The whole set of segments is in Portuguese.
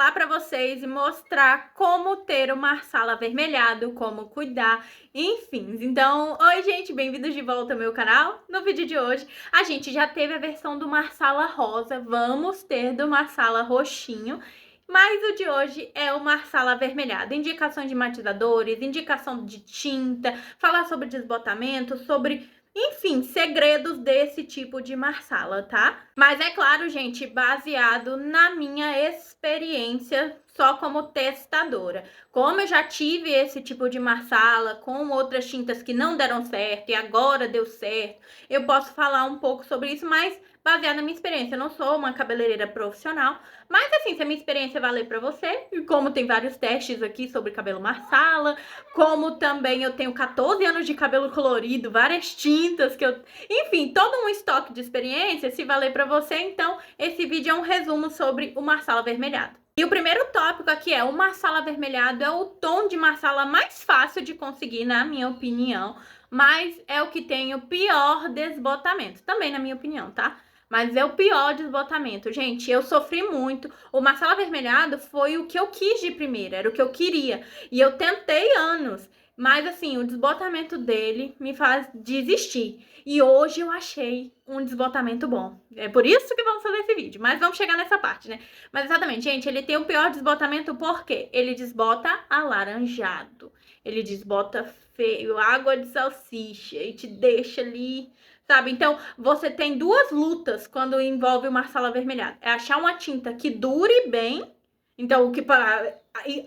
falar pra vocês e mostrar como ter o marsala avermelhado, como cuidar, enfim. Então, oi gente, bem-vindos de volta ao meu canal. No vídeo de hoje, a gente já teve a versão do marsala rosa, vamos ter do marsala roxinho. Mas o de hoje é o marsala avermelhado. Indicação de matizadores, indicação de tinta, falar sobre desbotamento, sobre... enfim, segredos desse tipo de marsala, tá? Mas é claro, gente, baseado na minha experiência só como testadora. Como eu já tive esse tipo de marsala com outras tintas que não deram certo e agora deu certo, eu posso falar um pouco sobre isso, mas baseado na minha experiência. Eu não sou uma cabeleireira profissional, mas assim, se a minha experiência valer pra você, e como tem vários testes aqui sobre cabelo marsala, como também eu tenho 14 anos de cabelo colorido, várias tintas que eu... enfim, todo um estoque de experiência, se valer pra você, então esse vídeo é um resumo sobre o marsala avermelhado. E o primeiro tópico aqui é o marsala avermelhado é o tom de marsala mais fácil de conseguir, na minha opinião, mas é o que tem o pior desbotamento, também na minha opinião, tá? Mas é o pior desbotamento. Gente, eu sofri muito. O marsala avermelhado foi o que eu quis de primeira, era o que eu queria. E eu tentei anos. Mas assim, o desbotamento dele me faz desistir. E hoje eu achei um desbotamento bom. É por isso que vamos fazer esse vídeo. Mas vamos chegar nessa parte, né? Mas exatamente, gente, ele tem o pior desbotamento porque ele desbota alaranjado. Ele desbota feio, água de salsicha e te deixa ali... sabe? Então, você tem duas lutas quando envolve o marsala avermelhado. É achar uma tinta que dure bem. Então, o que para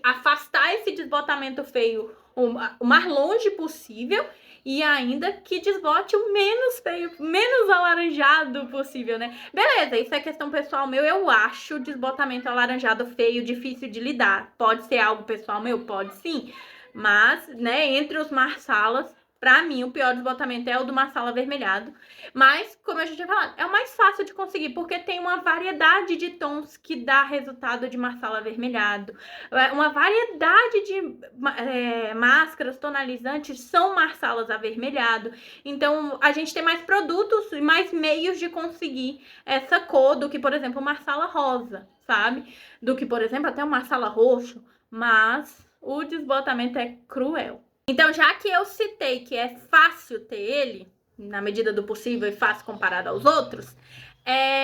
afastar esse desbotamento feio o mais longe possível. E ainda que desbote o menos feio, menos alaranjado possível, né? Beleza, isso é questão pessoal meu. Eu acho desbotamento alaranjado feio, difícil de lidar. Pode ser algo pessoal meu? Pode sim. Mas, né, entre os marsalas, pra mim, o pior desbotamento é o do marsala avermelhado. Mas, como a gente já falado, é o mais fácil de conseguir, porque tem uma variedade de tons que dá resultado de marsala avermelhado. Uma variedade de máscaras tonalizantes são marsalas avermelhado. Então, a gente tem mais produtos e mais meios de conseguir essa cor do que, por exemplo, o marsala rosa, sabe? Do que, por exemplo, até o marsala roxo. Mas o desbotamento é cruel. Então, já que eu citei que é fácil ter ele, na medida do possível e fácil comparado aos outros,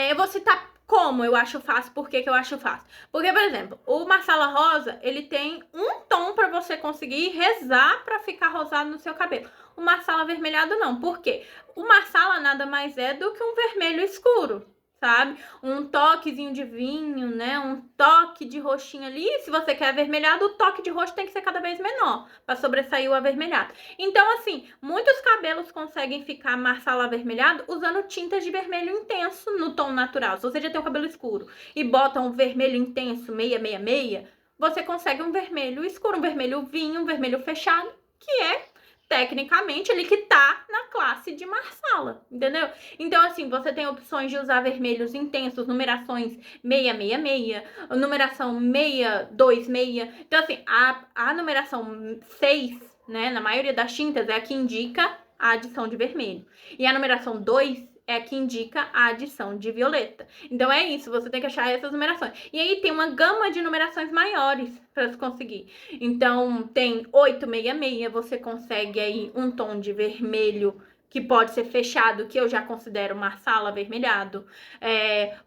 eu vou citar como eu acho fácil, por que eu acho fácil. Porque, por exemplo, o marsala rosa, ele tem um tom para você conseguir rezar para ficar rosado no seu cabelo. O marsala avermelhado não, por quê? O marsala nada mais é do que um vermelho escuro, sabe? Um toquezinho de vinho, né? Um toque de roxinho ali. Se você quer avermelhado, o toque de roxo tem que ser cada vez menor para sobressair o avermelhado. Então, assim, muitos cabelos conseguem ficar marsala avermelhado usando tintas de vermelho intenso no tom natural. Se você já tem um cabelo escuro e bota um vermelho intenso, 666, você consegue um vermelho escuro, um vermelho vinho, um vermelho fechado, que é tecnicamente ele que tá na classe de marsala, entendeu? Então, assim, você tem opções de usar vermelhos intensos, numerações 666, numeração 626. Então, assim, a numeração 6, né, na maioria das tintas, é a que indica a adição de vermelho. E a numeração 2 é a que indica a adição de violeta. Então é isso, você tem que achar essas numerações. E aí tem uma gama de numerações maiores para se conseguir. Então tem 866, você consegue aí um tom de vermelho que pode ser fechado, que eu já considero marsala avermelhado.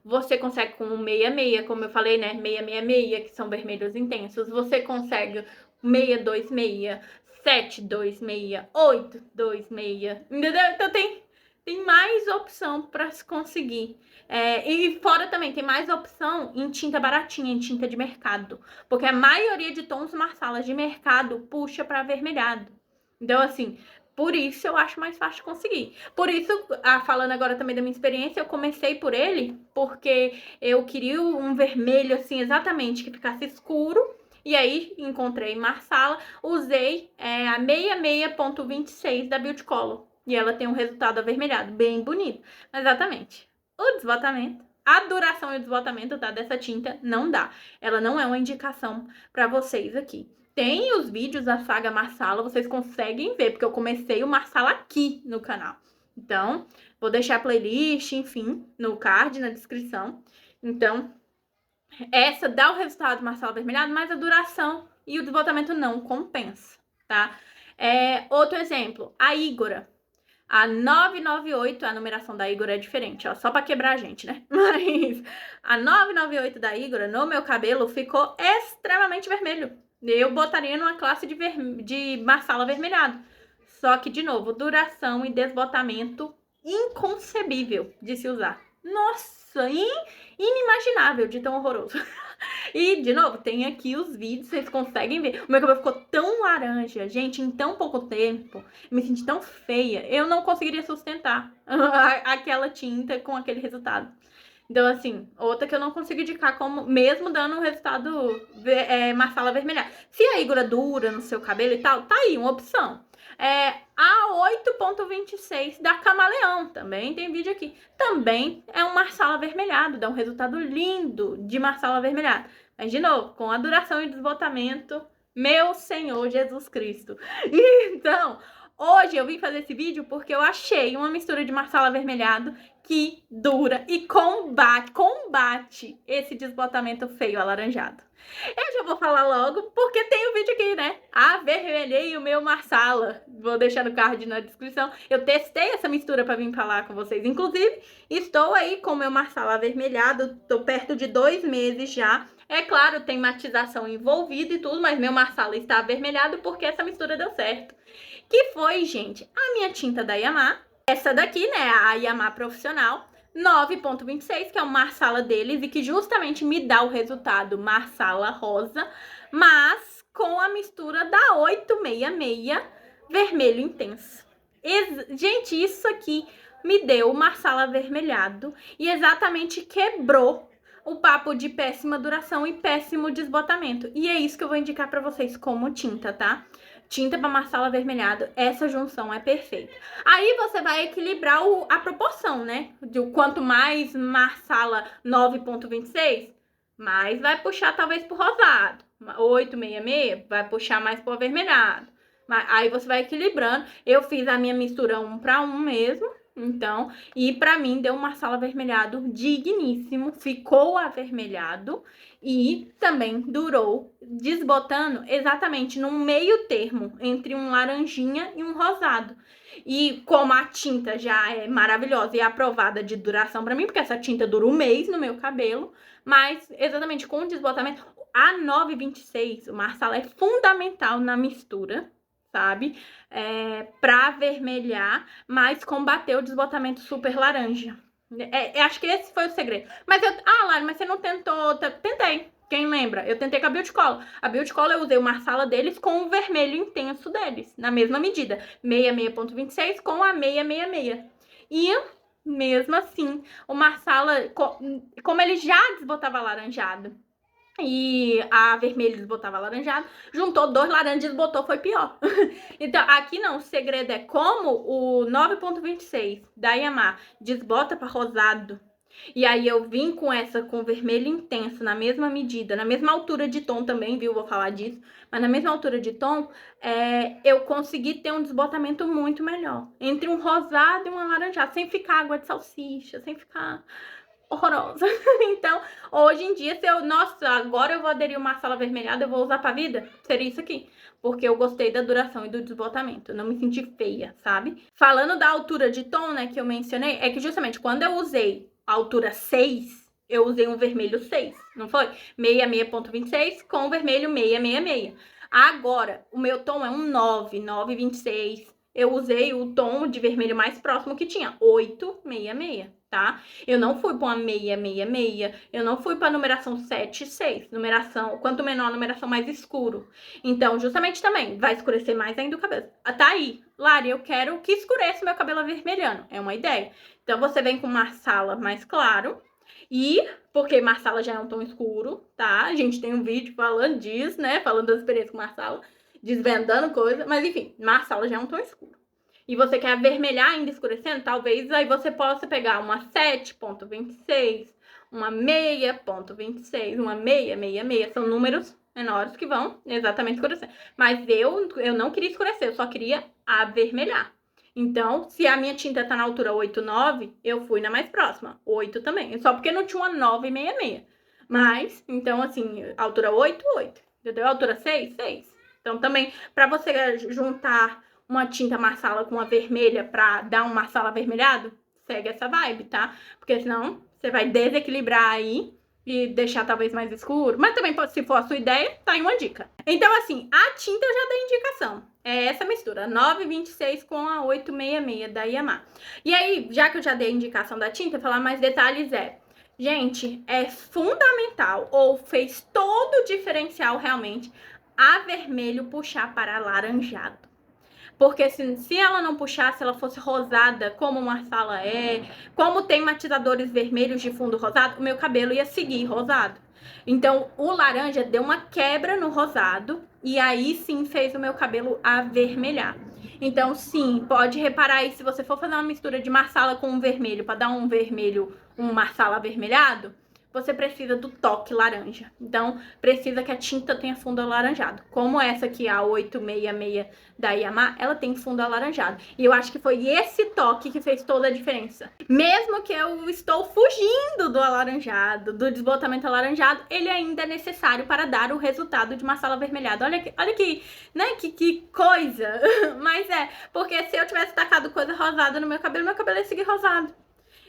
Você consegue com um 66, como eu falei, né? 666, que são vermelhos intensos. Você consegue 626, 726, 826, entendeu? Então tem mais opção para se conseguir. E fora também tem mais opção em tinta baratinha, em tinta de mercado. Porque a maioria de tons marsalas de mercado puxa para avermelhado. Então, assim, por isso eu acho mais fácil de conseguir. Por isso, falando agora também da minha experiência, eu comecei por ele porque eu queria um vermelho, assim, exatamente, que ficasse escuro. E aí, encontrei marsala, usei a 66.26 da Beauty Color. E ela tem um resultado avermelhado, bem bonito. Exatamente. O desbotamento, a duração e o desbotamento, tá, dessa tinta não dá. Ela não é uma indicação para vocês aqui. Tem os vídeos da saga Marsala, vocês conseguem ver, porque eu comecei o Marsala aqui no canal. Então, vou deixar a playlist, enfim, no card, na descrição. Então, essa dá o resultado Marsala avermelhado, mas a duração e o desbotamento não compensa, tá? Outro exemplo, a Igora. A 998, a numeração da Igora é diferente, ó, só pra quebrar a gente, né? Mas a 998 da Igora no meu cabelo ficou extremamente vermelho. Eu botaria numa classe de Marsala avermelhado. Só que, de novo, duração e desbotamento inconcebível de se usar. Nossa, inimaginável de tão horroroso. E, de novo, tem aqui os vídeos, vocês conseguem ver. O meu cabelo ficou tão laranja, gente, em tão pouco tempo. Eu me senti tão feia. Eu não conseguiria sustentar aquela tinta com aquele resultado. Então, assim, outra que eu não consigo indicar como, mesmo dando um resultado Marsala avermelhada. Se a Igora dura no seu cabelo e tal, tá aí uma opção. A 8.26 da Camaleão, também tem vídeo aqui. Também é um Marsala avermelhado, dá um resultado lindo de Marsala avermelhado. Mas, de novo, com a duração e desbotamento, meu Senhor Jesus Cristo. Então, hoje eu vim fazer esse vídeo porque eu achei uma mistura de Marsala avermelhado que dura e combate esse desbotamento feio alaranjado. Eu já vou falar logo, porque tem o vídeo aqui, né? Avermelhei o meu Marsala. Vou deixar no card na descrição. Eu testei essa mistura para vir falar com vocês. Inclusive, estou aí com o meu Marsala avermelhado. Tô perto de 2 meses já. É claro, tem matização envolvida e tudo, mas meu Marsala está avermelhado porque essa mistura deu certo. Que foi, gente, a minha tinta da Yamar. Essa daqui, né, a Yamar Profissional. 9.26, que é o Marsala deles e que justamente me dá o resultado Marsala rosa, mas com a mistura da 866 vermelho intenso. Gente, isso aqui me deu o Marsala avermelhado e exatamente quebrou o papo de péssima duração e péssimo desbotamento. E é isso que eu vou indicar pra vocês como tinta, tá? Tinta para Marsala avermelhado, essa junção é perfeita. Aí você vai equilibrar a proporção, né? De quanto mais Marsala 9.26, mais vai puxar talvez pro rosado. 866 vai puxar mais pro avermelhado. Aí você vai equilibrando. Eu fiz a minha mistura 1 para 1 mesmo. Então, e pra mim deu um Marsala avermelhado digníssimo, ficou avermelhado e também durou desbotando exatamente num meio termo entre um laranjinha e um rosado. E como a tinta já é maravilhosa e aprovada de duração pra mim, porque essa tinta dura 1 mês no meu cabelo, mas exatamente com o desbotamento, a 926, o Marsala é fundamental na mistura, sabe? Pra avermelhar, mas combater o desbotamento super laranja. Acho que esse foi o segredo. Mas Lari, mas você não tentou... Tentei. Quem lembra? Eu tentei com a Beauty Cola. A Beauty Cola eu usei o Marsala deles com o vermelho intenso deles, na mesma medida. 66.26 com a 666. E mesmo assim, o Marsala, como ele já desbotava laranjado, e a vermelha desbotava laranjado, juntou 2 laranjas e desbotou, foi pior. Então, aqui não, o segredo é como o 9.26 da Yamar desbota para rosado, e aí eu vim com essa com vermelho intenso, na mesma medida, na mesma altura de tom também, viu? Vou falar disso. Mas na mesma altura de tom, eu consegui ter um desbotamento muito melhor. Entre um rosado e um alaranjado, sem ficar água de salsicha, sem ficar horrorosa. Então, hoje em dia, nossa, agora eu vou aderir o Marsala avermelhado, eu vou usar pra vida, seria isso aqui. Porque eu gostei da duração e do desbotamento, eu não me senti feia, sabe? Falando da altura de tom, né, que eu mencionei, é que justamente quando eu usei a altura 6, eu usei um vermelho 6, não foi? 66.26 com o vermelho 666. Agora, o meu tom é um 9.26. Eu usei o tom de vermelho mais próximo que tinha, 866. Tá? Eu não fui para uma 666, eu não fui para numeração 76, numeração, quanto menor a numeração mais escuro. Então, justamente também, vai escurecer mais ainda o cabelo. Tá aí, Lari, eu quero que escureça o meu cabelo avermelhando, é uma ideia. Então, você vem com Marsala mais claro, e, porque Marsala já é um tom escuro, tá? A gente tem um vídeo falando disso, né? Falando das experiências com Marsala, desvendando coisa, mas enfim, Marsala já é um tom escuro. E você quer avermelhar ainda escurecendo, talvez aí você possa pegar uma 7.26, uma 6.26, uma 666. São números menores que vão exatamente escurecer. Mas eu não queria escurecer, eu só queria avermelhar. Então, se a minha tinta tá na altura 8,9, eu fui na mais próxima, 8 também. Só porque não tinha uma 9,66. Mas, então, assim, altura 8, 8. Entendeu? Altura 6, 6. Então, também, pra você juntar uma tinta marsala com uma vermelha pra dar um marsala avermelhado, segue essa vibe, tá? Porque senão você vai desequilibrar aí e deixar talvez mais escuro. Mas também, se for a sua ideia, tá aí uma dica. Então, assim, a tinta eu já dei indicação. É essa mistura, 926 com a 866 da Yamaha. E aí, já que eu já dei a indicação da tinta, falar mais detalhes gente, é fundamental, ou fez todo o diferencial realmente, a vermelho puxar para alaranjado. Porque se ela não puxasse, ela fosse rosada, como Marsala como tem matizadores vermelhos de fundo rosado, o meu cabelo ia seguir rosado. Então, o laranja deu uma quebra no rosado e aí sim fez o meu cabelo avermelhar. Então, sim, pode reparar aí, se você for fazer uma mistura de Marsala com um vermelho, para dar um vermelho, um Marsala avermelhado, você precisa do toque laranja. Então, precisa que a tinta tenha fundo alaranjado. Como essa aqui, a 866 da Yamaha, ela tem fundo alaranjado. E eu acho que foi esse toque que fez toda a diferença. Mesmo que eu estou fugindo do alaranjado, do desbotamento alaranjado, ele ainda é necessário para dar o resultado de uma sala avermelhada. Olha que, né, que coisa. Mas porque se eu tivesse tacado coisa rosada no meu cabelo ia seguir rosado.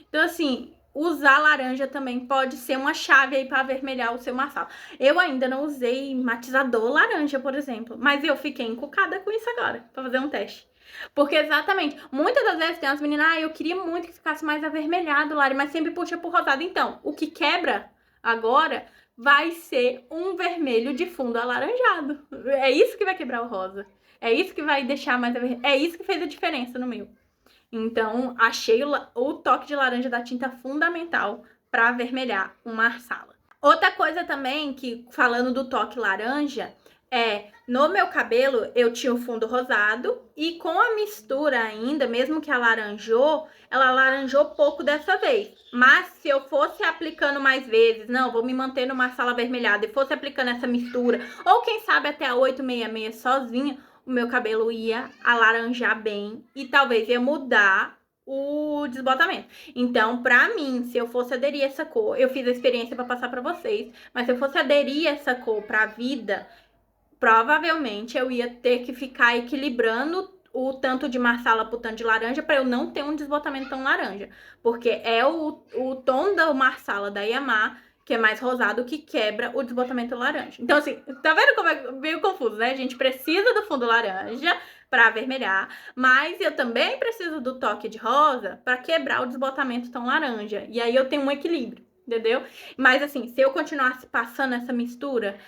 Então, assim, usar laranja também pode ser uma chave aí para avermelhar o seu marsala. Eu ainda não usei matizador laranja, por exemplo, mas eu fiquei encucada com isso agora, para fazer um teste. Porque exatamente, muitas das vezes tem as meninas, eu queria muito que ficasse mais avermelhado, Lari, mas sempre puxa pro rosado. Então, o que quebra agora vai ser um vermelho de fundo alaranjado. É isso que vai quebrar o rosa. É isso que vai deixar mais avermelhado. É isso que fez a diferença no meu. Então, achei o toque de laranja da tinta fundamental para avermelhar uma marsala. Outra coisa também, que falando do toque laranja, no meu cabelo eu tinha o fundo rosado e com a mistura ainda, mesmo que ela alaranjou pouco dessa vez. Mas se eu fosse aplicando mais vezes, não, vou me manter no marsala avermelhada e fosse aplicando essa mistura, ou quem sabe até a 866 sozinha, o meu cabelo ia alaranjar bem e talvez ia mudar o desbotamento. Então, pra mim, se eu fosse aderir essa cor, eu fiz a experiência pra passar pra vocês, mas se eu fosse aderir essa cor pra vida, provavelmente eu ia ter que ficar equilibrando o tanto de marsala pro tanto de laranja pra eu não ter um desbotamento tão laranja. Porque é o tom da marsala da Yamaha que é mais rosado, que quebra o desbotamento laranja. Então, assim, tá vendo como é meio confuso, né? A gente precisa do fundo laranja para avermelhar, mas eu também preciso do toque de rosa para quebrar o desbotamento tão laranja. E aí eu tenho um equilíbrio, entendeu? Mas, assim, se eu continuasse passando essa mistura,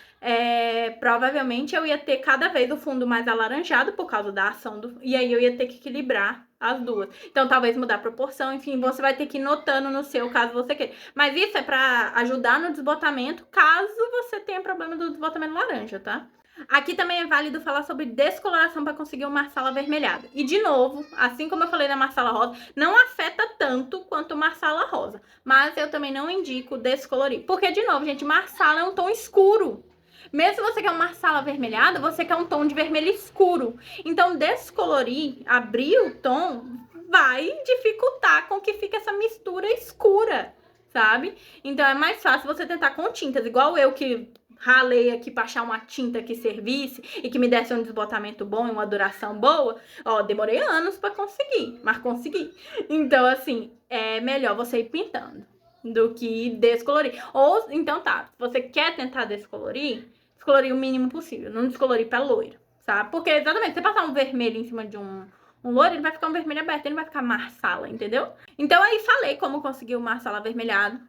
provavelmente eu ia ter cada vez o fundo mais alaranjado por causa da ação e aí eu ia ter que equilibrar as duas. Então, talvez mudar a proporção, enfim, você vai ter que ir notando no seu, caso você queira. Mas isso é pra ajudar no desbotamento, caso você tenha problema do desbotamento laranja, tá? Aqui também é válido falar sobre descoloração para conseguir uma marsala avermelhada. E, de novo, assim como eu falei da marsala rosa, não afeta tanto quanto marsala rosa. Mas eu também não indico descolorir. Porque, de novo, gente, marsala é um tom escuro. Mesmo se você quer uma marsala avermelhada, você quer um tom de vermelho escuro. Então, descolorir, abrir o tom, vai dificultar com que fique essa mistura escura, sabe? Então, é mais fácil você tentar com tintas, igual eu que ralei aqui pra achar uma tinta que servisse e que me desse um desbotamento bom e uma duração boa. Ó, demorei anos pra conseguir, mas consegui. Então, assim, é melhor você ir pintando do que descolorir. Ou, então tá, se você quer tentar descolorir o mínimo possível, não descolorir pra loiro, sabe? Porque, exatamente, se você passar um vermelho em cima de um loiro, ele vai ficar um vermelho aberto, ele não vai ficar marsala, entendeu? Então, aí falei como conseguir o marsala avermelhado.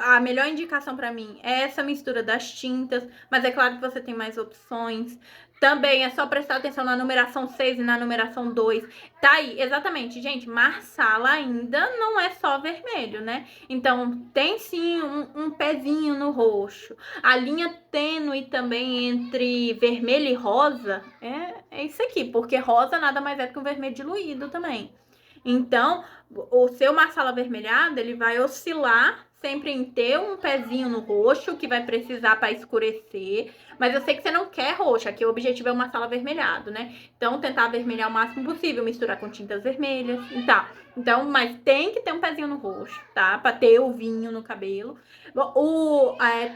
A melhor indicação pra mim é essa mistura das tintas, mas é claro que você tem mais opções. Também é só prestar atenção na numeração 6 e na numeração 2. Tá aí, exatamente, gente, marsala ainda não é só vermelho, né? Então, tem sim um pezinho no roxo. A linha tênue também entre vermelho e rosa é isso aqui, porque rosa nada mais é do que um vermelho diluído também. Então, o seu marsala avermelhado, ele vai oscilar sempre em ter um pezinho no roxo, que vai precisar para escurecer. Mas eu sei que você não quer roxo, aqui o objetivo é o Marsala avermelhado, né? Então, tentar avermelhar o máximo possível, misturar com tintas vermelhas e tal. Então, mas tem que ter um pezinho no roxo, tá? Pra ter o vinho no cabelo.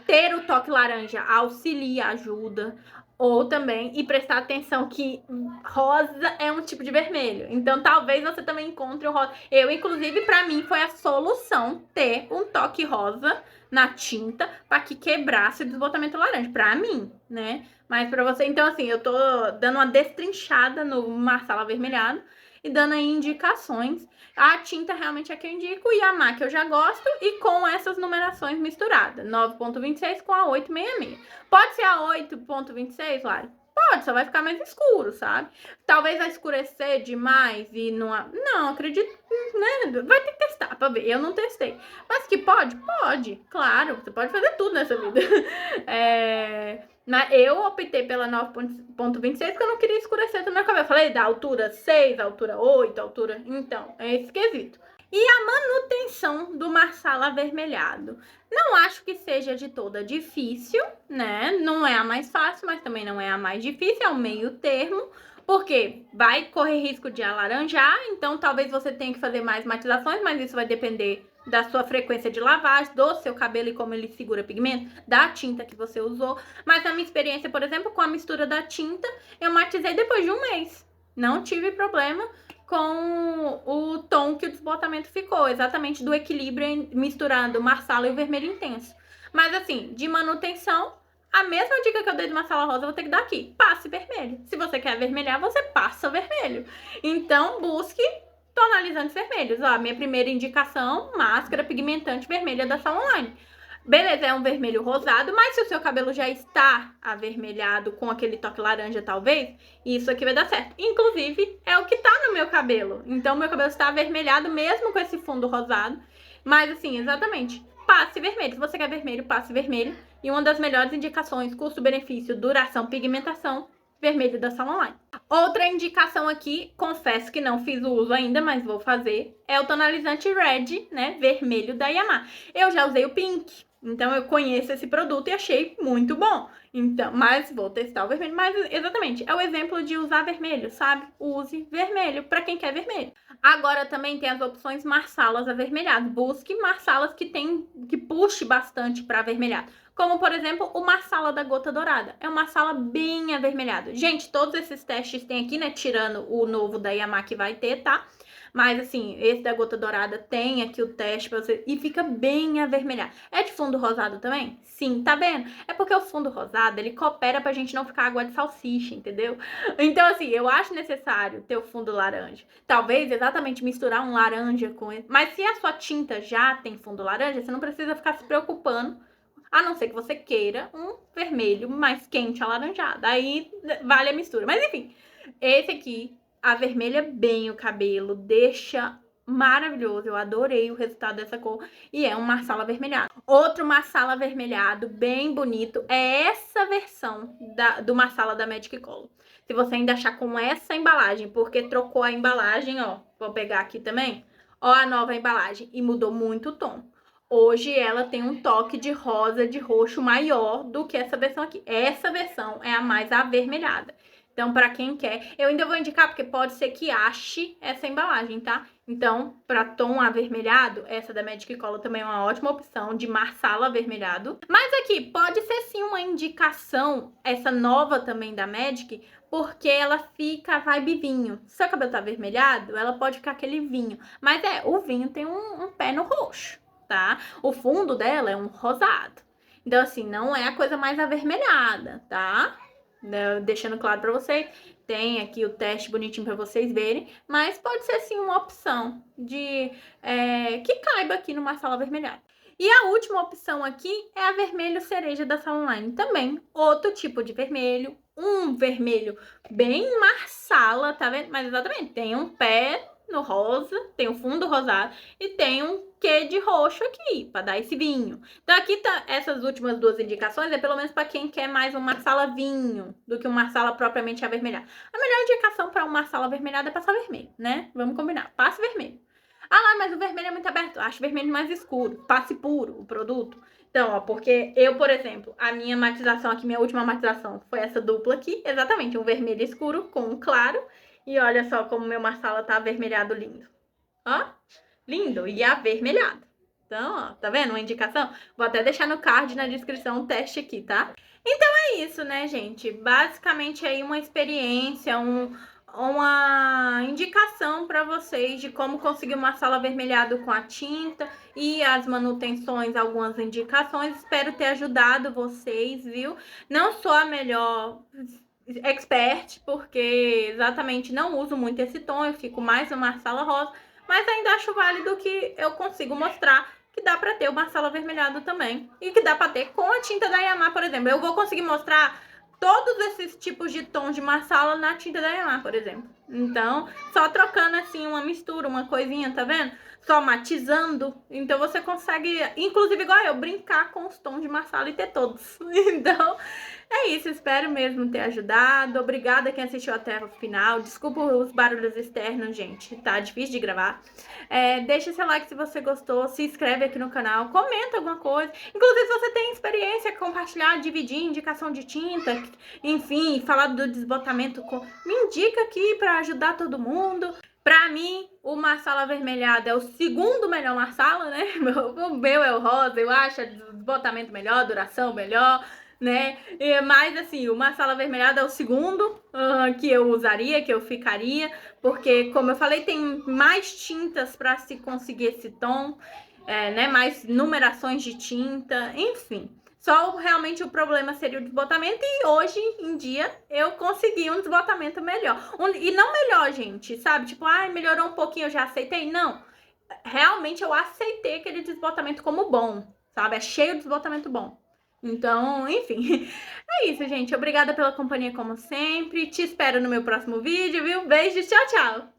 Ter o toque laranja auxilia, ajuda. Ou também, e prestar atenção que rosa é um tipo de vermelho. Então, talvez você também encontre o rosa. Eu, inclusive, pra mim, foi a solução ter um toque rosa na tinta para que quebrasse o desbotamento laranja. Pra mim, né? Mas pra você... Então, assim, eu tô dando uma destrinchada no Marsala avermelhado e dando aí indicações. A tinta realmente é que eu indico e a MAC eu já gosto e com essas numerações misturadas. 9.26 com a 866. Pode ser a 8.26, Lari? Pode, só vai ficar mais escuro, sabe? Talvez vai escurecer demais e não... Não, acredito, né? Vai ter que testar pra ver. Eu não testei. Mas que pode? Pode. Claro, você pode fazer tudo nessa vida. Eu optei pela 9.26 porque eu não queria escurecer do meu cabelo. Eu falei da altura 6, altura 8, altura... Então, é esse quesito. E a manutenção do Marsala avermelhado. Não acho que seja de toda difícil, né? Não é a mais fácil, mas também não é a mais difícil, é o meio termo. Porque vai correr risco de alaranjar, então talvez você tenha que fazer mais matizações, mas isso vai depender da sua frequência de lavagem, do seu cabelo e como ele segura pigmento, da tinta que você usou. Mas na minha experiência, por exemplo, com a mistura da tinta, eu matizei depois de um mês. Não tive problema com o tom que o desbotamento ficou, exatamente do equilíbrio misturando o Marsala e o vermelho intenso. Mas assim, de manutenção, a mesma dica que eu dei do Marsala rosa, eu vou ter que dar aqui. Passe vermelho. Se você quer avermelhar, você passa vermelho. Então, busque tonalizantes vermelhos. Ó, a minha primeira indicação, máscara pigmentante vermelha da Salon Online. Beleza, é um vermelho rosado, mas se o seu cabelo já está avermelhado com aquele toque laranja, talvez, isso aqui vai dar certo. Inclusive, é o que tá no meu cabelo. Então, meu cabelo está avermelhado mesmo com esse fundo rosado. Mas, assim, exatamente, passe vermelho. Se você quer vermelho, passe vermelho. E uma das melhores indicações, custo-benefício, duração, pigmentação, vermelho da Salon Online. Outra indicação aqui, confesso que não fiz o uso ainda, mas vou fazer, é o tonalizante Red, né, vermelho da Yamaha. Eu já usei o Pink, então eu conheço esse produto e achei muito bom. Então, mas vou testar o vermelho. Mas exatamente, é o exemplo de usar vermelho, sabe? Use vermelho para quem quer vermelho. Agora também tem as opções Marsalas avermelhadas. Busque Marsalas que puxe bastante para avermelhado. Como, por exemplo, o Marsala da Gota Dourada. É um Marsala bem avermelhado. Gente, todos esses testes tem aqui, né? Tirando o novo da Yamaha que vai ter, tá? Mas, assim, esse da Gota Dourada tem aqui o teste pra você. E fica bem avermelhado. É de fundo rosado também? Sim, tá vendo? É porque o fundo rosado, ele coopera pra gente não ficar água de salsicha, entendeu? Então, assim, eu acho necessário ter o fundo laranja. Talvez, exatamente, misturar um laranja com ele. Mas se a sua tinta já tem fundo laranja, você não precisa ficar se preocupando. A não ser que você queira um vermelho mais quente alaranjado. Aí vale a mistura. Mas enfim, esse aqui avermelha bem o cabelo, deixa maravilhoso. Eu adorei o resultado dessa cor e é um Marsala avermelhado. Outro Marsala avermelhado bem bonito é essa versão do Marsala da Magic Color. Se você ainda achar com essa embalagem, porque trocou a embalagem, ó, vou pegar aqui também, ó a nova embalagem e mudou muito o tom. Hoje ela tem um toque de rosa, de roxo maior do que essa versão aqui. Essa versão é a mais avermelhada. Então, para quem quer, eu ainda vou indicar, porque pode ser que ache essa embalagem, tá? Então, para tom avermelhado, essa da Magic Color também é uma ótima opção de Marsala avermelhado. Mas aqui, pode ser sim uma indicação, essa nova também da Magic, porque ela fica vibe vinho. Se seu cabelo tá avermelhado, ela pode ficar aquele vinho. Mas o vinho tem um pé no roxo, tá? O fundo dela é um rosado. Então, assim, não é a coisa mais avermelhada, tá? Deixando claro pra vocês, tem aqui o teste bonitinho pra vocês verem, mas pode ser, sim, uma opção de que caiba aqui no Marsala avermelhado. E a última opção aqui é a vermelho cereja da Salon Online. Também, outro tipo de vermelho, um vermelho bem Marsala, tá vendo? Mas exatamente, tem um pé no rosa, tem o fundo rosado e tem um quê de roxo aqui, para dar esse vinho. Então aqui tá, essas últimas duas indicações é pelo menos para quem quer mais um Marsala vinho do que um Marsala propriamente avermelhado. A melhor indicação para um Marsala avermelhado é passar vermelho, né? Vamos combinar, passe vermelho. Ah lá, mas o vermelho é muito aberto. Acho o vermelho mais escuro. Passe puro o produto. Então, ó, porque eu, por exemplo, a minha matização aqui, minha última matização foi essa dupla aqui. Exatamente, um vermelho escuro com um claro. E olha só como meu Marsala tá avermelhado lindo. Ó, lindo e avermelhado. Então, ó, tá vendo uma indicação? Vou até deixar no card, na descrição, o teste aqui, tá? Então é isso, né, gente? Basicamente aí uma experiência, uma indicação para vocês de como conseguir uma sala avermelhado com a tinta e as manutenções, algumas indicações. Espero ter ajudado vocês, viu? Não sou a melhor expert, porque exatamente não uso muito esse tom, eu fico mais no Marsala rosa, mas ainda acho válido que eu consigo mostrar que dá pra ter o Marsala avermelhado também. E que dá pra ter com a tinta da Yamaha, por exemplo. Eu vou conseguir mostrar todos esses tipos de tons de Marsala na tinta da Yamaha, por exemplo. Então, só trocando assim uma mistura, uma coisinha, tá vendo? Só matizando. Então você consegue, inclusive igual eu, brincar com os tons de Marsala e ter todos. Então, é isso, espero mesmo ter ajudado. Obrigada quem assistiu até o final. Desculpa os barulhos externos, gente. Tá difícil de gravar. Deixa seu like se você gostou. Se inscreve aqui no canal. Comenta alguma coisa. Inclusive, se você tem experiência, compartilhar, dividir, indicação de tinta. Enfim, falar do desbotamento. Me indica aqui pra ajudar todo mundo. Pra mim, o Marsala avermelhado é o segundo melhor Marsala, né? O meu é o rosa. Eu acho desbotamento melhor, duração melhor, né? Mas assim, o Marsala avermelhado é o segundo que eu usaria, que eu ficaria, porque, como eu falei, tem mais tintas para se conseguir esse tom, né? Mais numerações de tinta, enfim. Só realmente o problema seria o desbotamento e hoje em dia eu consegui um desbotamento melhor. E não melhor, gente, sabe? Tipo, melhorou um pouquinho, eu já aceitei. Não, realmente eu aceitei aquele desbotamento como bom, sabe? É cheio de desbotamento bom. Então, enfim, é isso, gente. Obrigada pela companhia como sempre. Te espero no meu próximo vídeo, viu? Beijo, tchau, tchau!